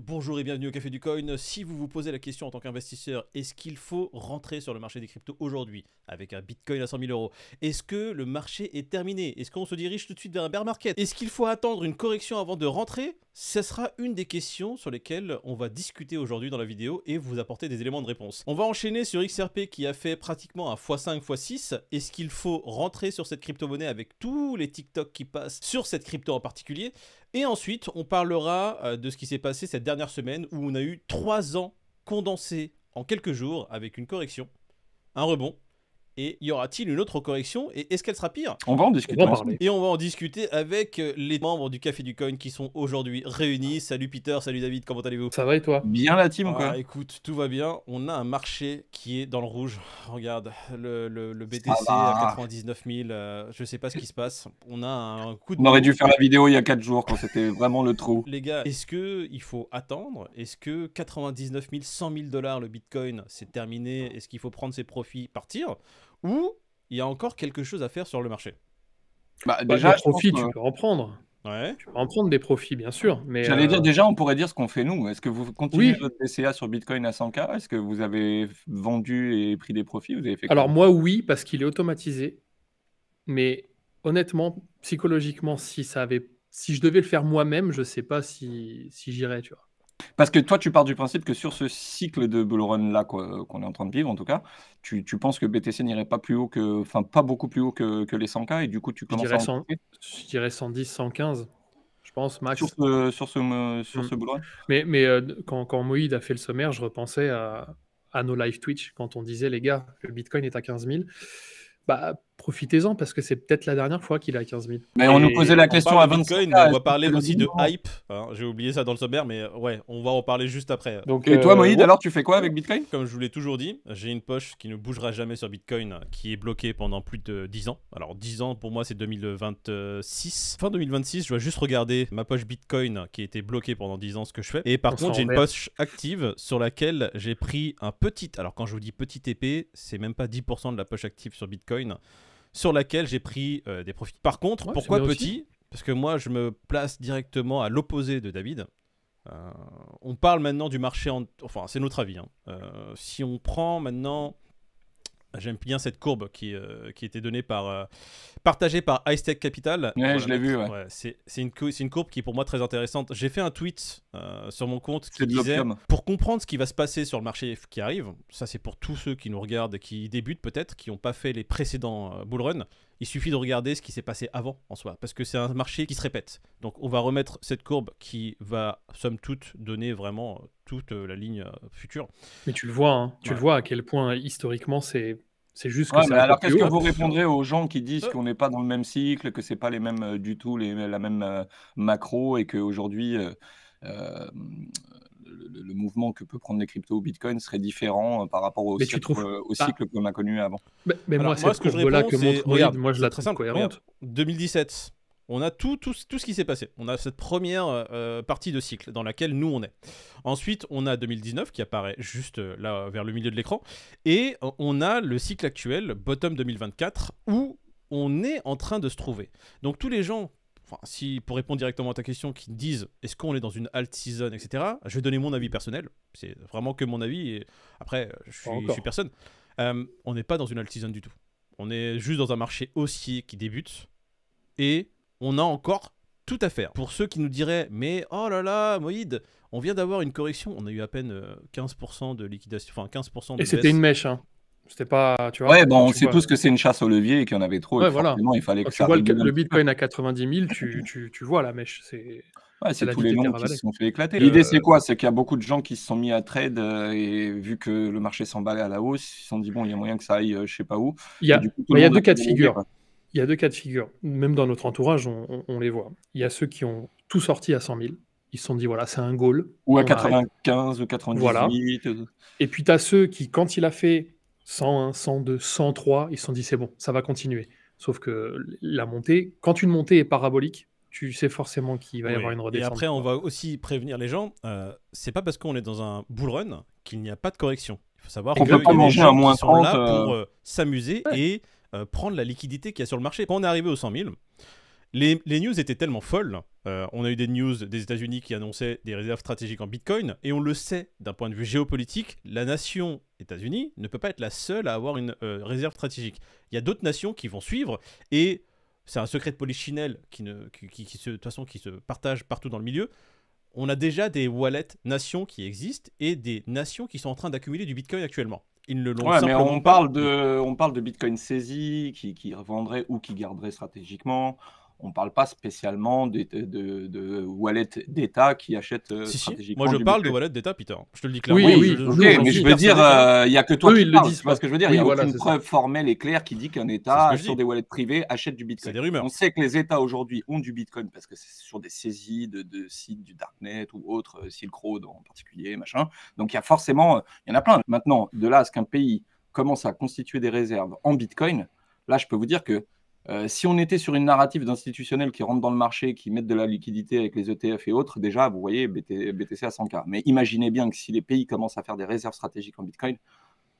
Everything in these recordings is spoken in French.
bonjour et bienvenue au Café du Coin. Si vous vous posez la question en tant qu'investisseur, est-ce qu'il faut rentrer sur le marché des cryptos aujourd'hui avec un Bitcoin à 100 000 euros? Est-ce que le marché est terminé? Est-ce qu'on se dirige tout de suite vers un bear market? Est-ce qu'il faut attendre une correction avant de rentrer? Ce sera une des questions sur lesquelles on va discuter aujourd'hui dans la vidéo et vous apporter des éléments de réponse. On va enchaîner sur XRP qui a fait pratiquement un x5, x6. Est-ce qu'il faut rentrer sur cette crypto-monnaie avec tous les TikTok qui passent sur cette crypto en particulier? Et ensuite, on parlera de ce qui s'est passé cette dernière semaine où on a eu 3 ans condensés en quelques jours avec une correction, un rebond. Et y aura-t-il une autre correction? Et est-ce qu'elle sera pire? On va en discuter. Et on va en discuter avec les membres du Café du Coin qui sont aujourd'hui réunis. Salut Peter, salut David, comment allez-vous? Ça va et toi? Bien la team ou quoi? Écoute, tout va bien. On a un marché qui est dans le rouge. Regarde, le BTC à 99 000. Je sais pas ce qui se passe. On a un coup de... On aurait dû faire la vidéo il y a 4 jours quand c'était vraiment le trou. Les gars, est-ce qu'il faut attendre? Est-ce que 99 000, 100 000 $ le Bitcoin, c'est terminé? Est-ce qu'il faut prendre ses profits, partir? Ou il y a encore quelque chose à faire sur le marché? Déjà, des profits, tu peux en prendre. Ouais. Tu peux en prendre des profits, bien sûr. Mais j'allais dire, déjà, on pourrait dire ce qu'on fait nous. Est-ce que vous continuez votre PCA sur Bitcoin à 100K? Est-ce que vous avez vendu et pris des profits? Vous avez fait quoi? Alors moi, oui, parce qu'il est automatisé. Mais honnêtement, psychologiquement, si je devais le faire moi-même, je sais pas si j'irais, tu vois. Parce que toi, tu pars du principe que sur ce cycle de bull run là qu'on est en train de vivre, en tout cas, tu penses que BTC n'irait pas plus haut que, enfin, pas beaucoup plus haut que les 100K, et du coup, tu commences à en couper je dirais 110, 115, je pense, max. sur ce bull run. Mais quand Moïd a fait le sommaire, je repensais à nos live Twitch, quand on disait, les gars, le Bitcoin est à 15 000. Bah, profitez-en, parce que c'est peut-être la dernière fois qu'il est à 15 000. Mais on nous posait la question à 25 Bitcoin, mais on va parler aussi de hype. Hein, j'ai oublié ça dans le sommaire, mais ouais, on va en parler juste après. Donc, et toi, Moïd, alors tu fais quoi avec Bitcoin? Comme je vous l'ai toujours dit, j'ai une poche qui ne bougera jamais sur Bitcoin, qui est bloquée pendant plus de 10 ans. Alors 10 ans, pour moi, c'est 2026. Fin 2026, je dois juste regarder ma poche Bitcoin qui a été bloquée pendant 10 ans, ce que je fais. Et par contre, j'ai une poche active sur laquelle j'ai pris un petit... Alors quand je vous dis petit épée, c'est même pas 10% de la poche active sur Bitcoin, sur laquelle j'ai pris des profits. Par contre, pourquoi petit? Parce que moi, je me place directement à l'opposé de David. On parle maintenant du marché, enfin, c'est notre avis. Hein. Si on prend maintenant... J'aime bien cette courbe qui était donnée partagée par Hightech Capital. Ouais, je l'ai vu, ouais. C'est une courbe qui est pour moi très intéressante. J'ai fait un tweet sur mon compte qui disait, pour comprendre ce qui va se passer sur le marché qui arrive, ça c'est pour tous ceux qui nous regardent et qui débutent peut-être, qui n'ont pas fait les précédents bull run, il suffit de regarder ce qui s'est passé avant en soi, parce que c'est un marché qui se répète. Donc on va remettre cette courbe qui va, somme toute, donner vraiment toute la ligne future. Mais tu le vois, hein, tu le vois à quel point historiquement c'est juste que mais alors qu'est-ce que vous répondrez aux gens qui disent qu'on n'est pas dans le même cycle, que c'est pas les mêmes du tout, la même macro, et qu'aujourd'hui le mouvement que peut prendre les cryptos Bitcoin serait différent par rapport au cycle qu'on a connu avant? Mais moi, cette courbe-là que montre Moïd, moi je la trouve cohérente. 2017. On a tout ce qui s'est passé. On a cette première partie de cycle dans laquelle nous on est. Ensuite, on a 2019 qui apparaît juste là vers le milieu de l'écran. Et on a le cycle actuel, bottom 2024, où on est en train de se trouver. Donc tous les gens, pour répondre directement à ta question, qui disent est-ce qu'on est dans une alt season, etc., je vais donner mon avis personnel. C'est vraiment que mon avis. Et après, je suis personne. On n'est pas dans une alt season du tout. On est juste dans un marché haussier qui débute. Et on a encore tout à faire. Pour ceux qui nous diraient, mais oh là là, Moïd, on vient d'avoir une correction, on a eu à peine 15% de liquidation, enfin 15% de Et c'était une mèche, hein. C'était pas, tu vois. Ouais, bon, on sait tous que c'est une chasse au levier et qu'il y en avait trop. Ouais, et forcément, il fallait que tu vois le Bitcoin à 90 000, tu vois la mèche. C'est tous les noms qui se sont fait éclater. L'idée, c'est quoi? C'est qu'il y a beaucoup de gens qui se sont mis à trade et vu que le marché s'emballait à la hausse, ils se sont dit, bon, il y a moyen que ça aille je sais pas où. Il y a deux cas de figure. Il y a deux cas de figure. Même dans notre entourage, on les voit. Il y a ceux qui ont tout sorti à 100 000. Ils se sont dit, voilà, c'est un goal. Ou à 95 ou 98. Voilà. Et puis, tu as ceux qui, quand il a fait 101, 102, 103, ils se sont dit, c'est bon, ça va continuer. Sauf que la montée, quand une montée est parabolique, tu sais forcément qu'il va y avoir une redescente. Et après, on va aussi prévenir les gens, c'est pas parce qu'on est dans un bull run qu'il n'y a pas de correction. Il faut savoir qu'on peut pas manger un moins 30 là pour s'amuser et prendre la liquidité qu'il y a sur le marché. Quand on est arrivé aux 100 000, Les news étaient tellement folles. On a eu des news des États-Unis qui annonçaient des réserves stratégiques en Bitcoin, et on le sait, d'un point de vue géopolitique, la nation États-Unis ne peut pas être la seule à avoir une réserve stratégique. Il y a d'autres nations qui vont suivre, et c'est un secret de polichinelle qui de toute façon, qui se partage partout dans le milieu. On a déjà des wallets nations qui existent, et des nations qui sont en train d'accumuler du Bitcoin actuellement. Ils ne l'ont mais simplement on pas. parle de Bitcoin saisi, qui revendrait ou qui garderait stratégiquement. On ne parle pas spécialement de wallets d'État qui achètent Si, stratégiquement moi je du parle de Bitcoin. wallet d'État, Peter. Je te le dis clairement. Oui, Ok, mais je veux dire, il n'y a que toi qui parles. Tu vois ce que je veux dire? Il n'y a aucune preuve formelle et claire qui dit qu'un État, sur des wallets privés, achète du Bitcoin. C'est des rumeurs. On sait que les États aujourd'hui ont du Bitcoin parce que c'est sur des saisies de sites du Darknet ou autres, Silk Road en particulier, machin. Donc il y a forcément, il y en a plein. Maintenant, de là à ce qu'un pays commence à constituer des réserves en Bitcoin, là, je peux vous dire que si on était sur une narrative d'institutionnels qui rentrent dans le marché, qui mettent de la liquidité avec les ETF et autres, déjà, vous voyez, BTC à 100K. Mais imaginez bien que si les pays commencent à faire des réserves stratégiques en Bitcoin,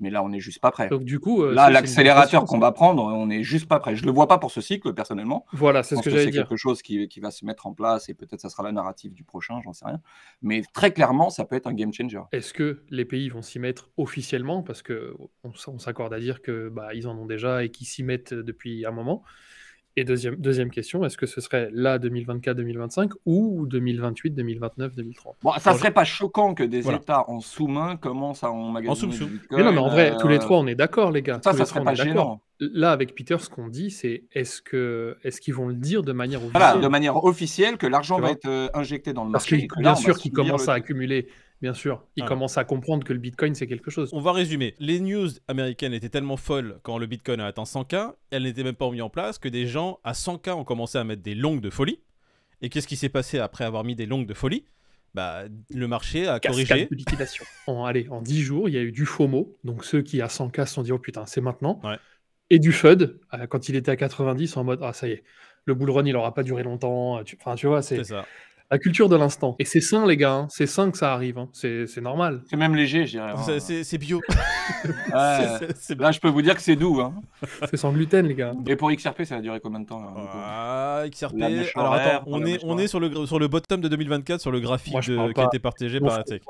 mais là, on n'est juste pas prêt. Donc, du coup, là, l'accélérateur qu'on va prendre, on n'est juste pas prêt. Je ne le vois pas pour ce cycle, personnellement. Voilà, c'est ce que j'allais dire. C'est quelque chose qui va se mettre en place et peut-être ça sera la narrative du prochain, j'en sais rien. Mais très clairement, ça peut être un game changer. Est-ce que les pays vont s'y mettre officiellement? Parce qu'on s'accorde à dire que ils en ont déjà et qu'ils s'y mettent depuis un moment. Et deuxième question, est-ce que ce serait là 2024-2025 ou 2028-2029-2030? Bon, ça serait pas choquant que des États en sous-main commencent à emmagasiner du Bitcoin. Mais non, mais en vrai, tous les trois, on est d'accord, les gars. Ça serait pas gênant. Là, avec Peter, ce qu'on dit, c'est est-ce qu'ils vont le dire de manière officielle? Voilà, de manière officielle, que l'argent va être injecté dans le marché. Parce que bien sûr qu'ils commencent à accumuler. Bien sûr, ils commencent à comprendre que le Bitcoin, c'est quelque chose. On va résumer. Les news américaines étaient tellement folles quand le Bitcoin a atteint 100K, elles n'étaient même pas mises en place, que des gens à 100K ont commencé à mettre des longues de folie. Et qu'est-ce qui s'est passé après avoir mis des longues de folie? Le marché a corrigé. De liquidation. En 10 jours, il y a eu du FOMO. Donc ceux qui à 100K se sont dit, oh putain, c'est maintenant. Ouais. Et du FUD, quand il était à 90, en mode, ah ça y est, le bull run, il n'aura pas duré longtemps. Tu vois, c'est ça. La culture de l'instant. Et c'est sain, les gars. Hein. C'est sain que ça arrive. Hein. C'est normal. C'est même léger, je dirais. Hein. C'est bio. Là, je peux vous dire que c'est doux. Hein. C'est sans gluten, les gars. Et pour XRP, ça va durer combien de temps là, XRP. Alors attends, on est sur le bottom de 2024 sur le graphique qui a été partagé par la tech.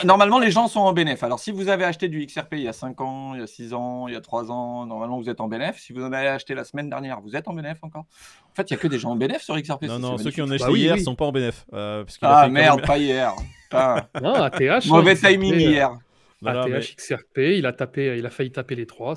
Normalement, les gens sont en bénéf. Alors, si vous avez acheté du XRP il y a 5 ans, il y a 6 ans, il y a 3 ans, normalement, vous êtes en bénéf. Si vous en avez acheté la semaine dernière, vous êtes en bénéf encore. En fait, il n'y a que des gens en bénéf sur XRP. Non, ceux qui ont acheté hier ne sont pas en bénéf. Merde, pas hier. Non, ATH. Mauvais timing hier. ATH, XRP, il a failli taper les trois.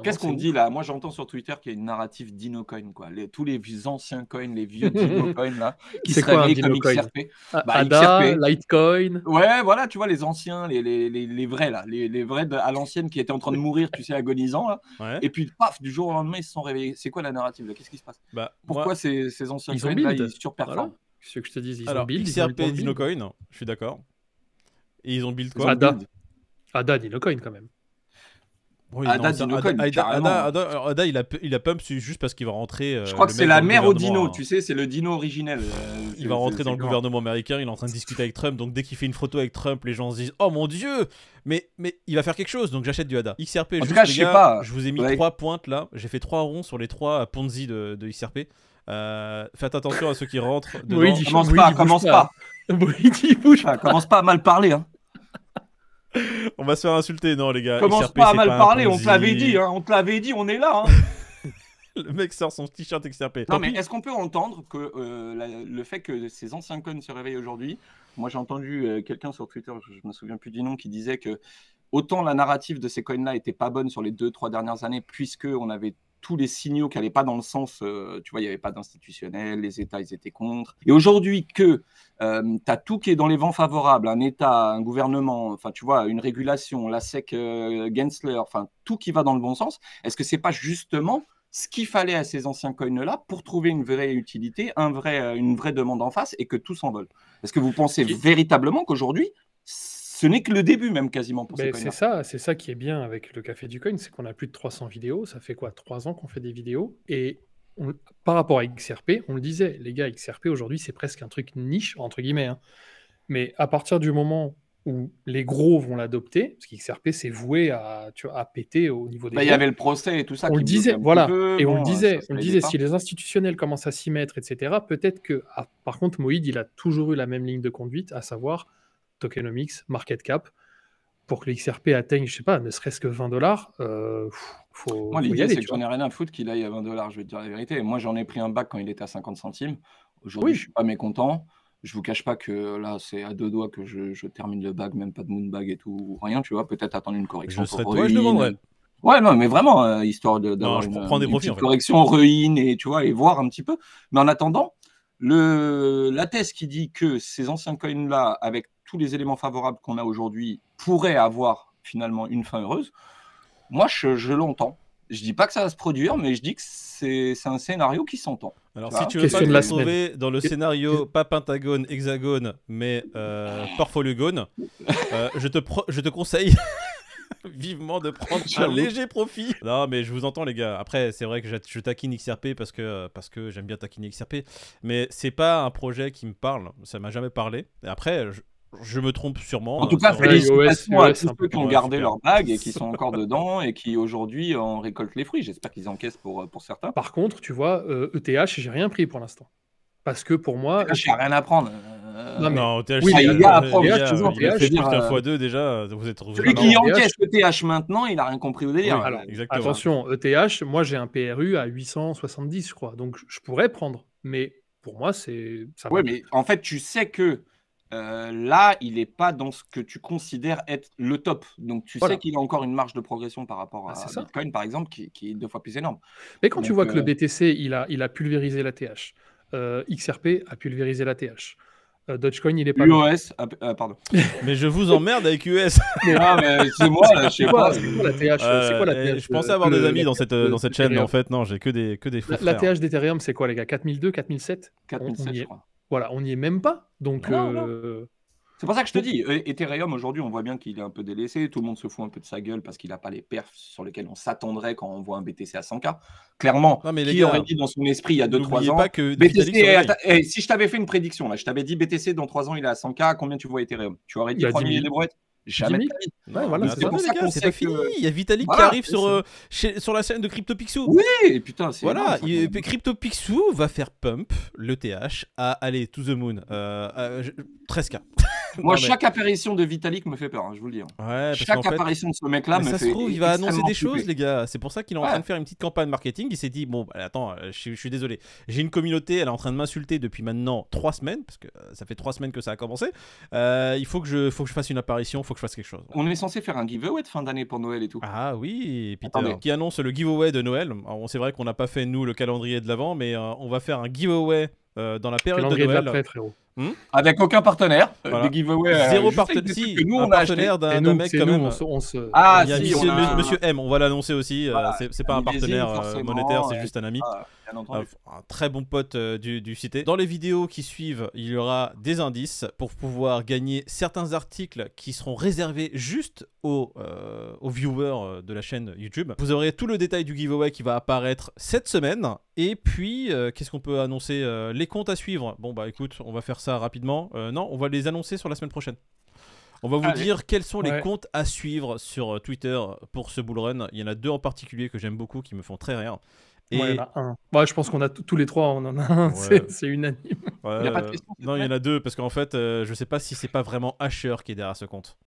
Qu'est-ce qu'on dit là? Moi, j'entends sur Twitter qu'il y a une narrative DinoCoin, quoi. Tous les anciens coins, les vieux DinoCoin là, qui se réveillent comme XRP. ADA, Litecoin. Ouais, voilà, tu vois les anciens, les vrais là, les vrais à l'ancienne qui étaient en train de mourir, tu sais, agonisants là. Ouais. Et puis paf, du jour au lendemain, ils se sont réveillés. C'est quoi la narrative là? Qu'est-ce qui se passe? Pourquoi ces anciens coins là, ils surperforment? Ce que je te dis, ils ont build. XRP et DinoCoin, je suis d'accord. Et ils ont build quoi? ADA, DinoCoin quand même. Oui, ADA, il a pump juste parce qu'il va rentrer. Je crois que c'est la mère au dino, tu sais, c'est le dino originel. Il va rentrer dans le gouvernement américain, il est en train de discuter avec Trump, donc dès qu'il fait une photo avec Trump, les gens se disent oh mon dieu, mais il va faire quelque chose, donc j'achète du ADA. XRP, en tout cas, je sais pas. Je vous ai mis 3 pointes là, j'ai fait 3 ronds sur les 3 Ponzi de XRP. Faites attention à ceux qui rentrent dedans. Commence pas. Commence pas à mal parler. Hein. On va se faire insulter, non les gars. Commence XRP, pas à mal parler, on te l'avait dit, hein, on est là. Hein. Le mec sort son t-shirt XRP. Non mais est-ce qu'on peut entendre que le fait que ces anciens coins se réveillent aujourd'hui, moi j'ai entendu quelqu'un sur Twitter, je me souviens plus du nom, qui disait que autant la narrative de ces coins-là était pas bonne sur les 2-3 dernières années, puisque on avait tous les signaux qui n'allaient pas dans le sens, tu vois, il n'y avait pas d'institutionnel, les États, ils étaient contre. Et aujourd'hui que tu as tout qui est dans les vents favorables, un État, un gouvernement, enfin, tu vois, une régulation, la SEC, Gensler, enfin, tout qui va dans le bon sens, est-ce que c'est pas justement ce qu'il fallait à ces anciens coins-là pour trouver une vraie utilité, une vraie demande en face et que tout s'envole? Est-ce que vous pensez véritablement qu'aujourd'hui, ce n'est que le début même quasiment pour ces coins-là? C'est ça qui est bien avec le Café du Coin, c'est qu'on a plus de 300 vidéos, ça fait quoi, 3 ans qu'on fait des vidéos, et par rapport à XRP, on le disait, les gars, XRP aujourd'hui c'est presque un truc niche, entre guillemets, hein. Mais à partir du moment où les gros vont l'adopter, parce qu'XRP c'est voué à, à péter au niveau des il y gros. avait le procès et tout ça. On qui le disait, bloquait un voilà. petit peu. Et Bon, on le disait, ça aidait pas. si les institutionnels commencent à s'y mettre, etc., peut-être que. Par contre, Moïd, il a toujours eu la même ligne de conduite, à savoir tokenomics, market cap. Pour que l'XRP atteigne, je sais pas, ne serait-ce que $20, faut Moi, y l'idée, aller. c'est que Tu vois. j'en ai rien à foutre qu'il aille à $20, je vais te dire la vérité. Moi, j'en ai pris un bac quand il était à 50 centimes. Aujourd'hui, Oui. je suis pas mécontent. Je vous cache pas que là, c'est à 2 doigts que je termine le bag, même pas de moon bag et tout, ou rien, tu vois. Peut-être attendre une correction Je serais pour toi, je le ruine. vendrais. Ouais, non, mais vraiment, histoire d'avoir je une, prends des une profits, petite en fait. correction ruine et tu vois, et voir un petit peu. Mais en attendant, la thèse qui dit que ces anciens coins-là, avec tous les éléments favorables qu'on a aujourd'hui, pourraient avoir finalement une fin heureuse, moi, je l'entends. Je dis pas que ça va se produire, mais je dis que c'est un scénario qui s'entend. Alors, Voilà. si tu veux pas Question te de la retrouver dans le scénario pas pentagone, hexagone, mais portfolygone, je te conseille vivement de prendre un J'avoue. léger profit. Non, mais je vous entends, les gars. Après, c'est vrai que je taquine XRP parce que j'aime bien taquiner XRP, mais c'est pas un projet qui me parle. Ça m'a jamais parlé. Et après, je me trompe sûrement. En tout cas, c'est vrai. félicitations à iOS, tous un peu ceux qui ont plus. gardé Ouais, leur bague et qui sont encore dedans et qui aujourd'hui en récoltent les fruits. J'espère qu'ils encaissent pour certains. Par contre, tu vois, ETH, j'ai rien pris pour l'instant. Parce que pour moi. Je n'ai rien à prendre. Non, mais- Non, TH, oui, mais il y a à prendre, les TH, gars, toujours, il a TH, fait je veux plus dire, qu'un x2 déjà. Vous êtes Celui Non, qui non, encaisse le TH maintenant, il a rien compris au délire. Oui, alors, exactement. Attention, ETH, moi j'ai un PRU à 870, je crois. Donc je pourrais prendre. Mais pour moi, c'est. Ça Oui, va. mais en fait, tu sais que là, il n'est pas dans ce que tu considères être le top. Donc, tu Voilà. sais qu'il a encore une marge de progression par rapport à c'est ça. Bitcoin, par exemple, qui est 2 fois plus énorme. Mais quand tu Donc, vois que le BTC, il a pulvérisé la TH, XRP a pulvérisé la TH, Dogecoin, il est pas loin. UOS, pardon. Mais je vous emmerde avec US. Ah, mais c'est moi, là, je sais C'est quoi, pas. c'est quoi la TH C'est quoi la TH Je pensais avoir des amis dans cette chaîne, mais d'Ethereum. en fait, non, j'ai que des faux La frères. TH d'Ethereum, c'est quoi, les gars? 4002, 4007 4007, on y je est. crois. Voilà, on n'y est même pas. Donc, Non. C'est pour ça que je te dis, Ethereum, aujourd'hui, on voit bien qu'il est un peu délaissé. Tout le monde se fout un peu de sa gueule parce qu'il n'a pas les perfs sur lesquels on s'attendrait quand on voit un BTC à 100K. Clairement, Non, mais les qui gars, aurait dit dans son esprit il y a 2-3 n'oubliez ans pas que BTC, Vitalik se réveille. si je t'avais fait une prédiction, là, je t'avais dit BTC dans 3 ans, il est à 100K, combien tu vois Ethereum? Tu aurais dit Il y a 3 10 000 000. des brouettes? Jamais de 10 ta vie. Non, Ouais, voilà, mais c'est attendez, ça. les C'est gars, pour c'est ça pas que- fini. Il y a Vitalik Voilà, qui arrive c'est sur la scène de CryptoPixel. Oui, putain, c'est Voilà, énorme, ça. CryptoPixel va faire pump le TH à aller to the moon. 13K. Moi, Non, mais- chaque apparition de Vitalik me fait peur, hein, je vous le dis. Ouais, parce Chaque qu'en fait, apparition de ce mec-là mais me ça fait se trouve, il va annoncer extrêmement des choses, flipper. les gars. C'est pour ça qu'il est en train Ouais. de faire une petite campagne marketing. Il s'est dit, bon, bah, attends, je suis désolé. J'ai une communauté, elle est en train de m'insulter depuis maintenant 3 semaines, parce que ça fait 3 semaines que ça a commencé. Il faut que je fasse une apparition, il faut que je fasse quelque chose. On est censé faire un giveaway de fin d'année pour Noël et tout. Ah oui, Peter, Attendez. qui annonce le giveaway de Noël. Alors, c'est vrai qu'on n'a pas fait, nous, le calendrier de l'avant, mais on va faire un giveaway dans la période de calendrier de Noël. l'après, frérot. Avec aucun partenaire. Voilà. Des giveaways. Zéro juste avec partenaire. des trucs Si, que nous, un on a acheté. partenaire d'un Et nous, mec c'est quand nous, même. on se. Ah, Il y a si, monsieur, on a- monsieur M, on va l'annoncer aussi. Voilà. C'est pas un Millésime, partenaire forcément, monétaire, c'est et- juste un ami. Ah, bien entendu. Un très bon pote du cité. Dans les vidéos qui suivent, il y aura des indices pour pouvoir gagner certains articles qui seront réservés juste aux viewers de la chaîne YouTube. Vous aurez tout le détail du giveaway qui va apparaître cette semaine. Et puis, qu'est-ce qu'on peut annoncer? Les comptes à suivre. Bon, bah écoute, on va faire ça rapidement. Non, on va les annoncer sur la semaine prochaine. On va vous Allez. dire quels sont les Ouais. comptes à suivre sur Twitter pour ce bullrun. Il y en a 2 en particulier que j'aime beaucoup, qui me font très rire. Et Ouais, il y en a un. Ouais, je pense qu'on a tous les trois, on en a un. Ouais. C'est unanime. Il y a pas de question, c'est non, il y vrai en a 2 parce qu'en fait, je sais pas si c'est pas vraiment Asher qui est derrière ce compte.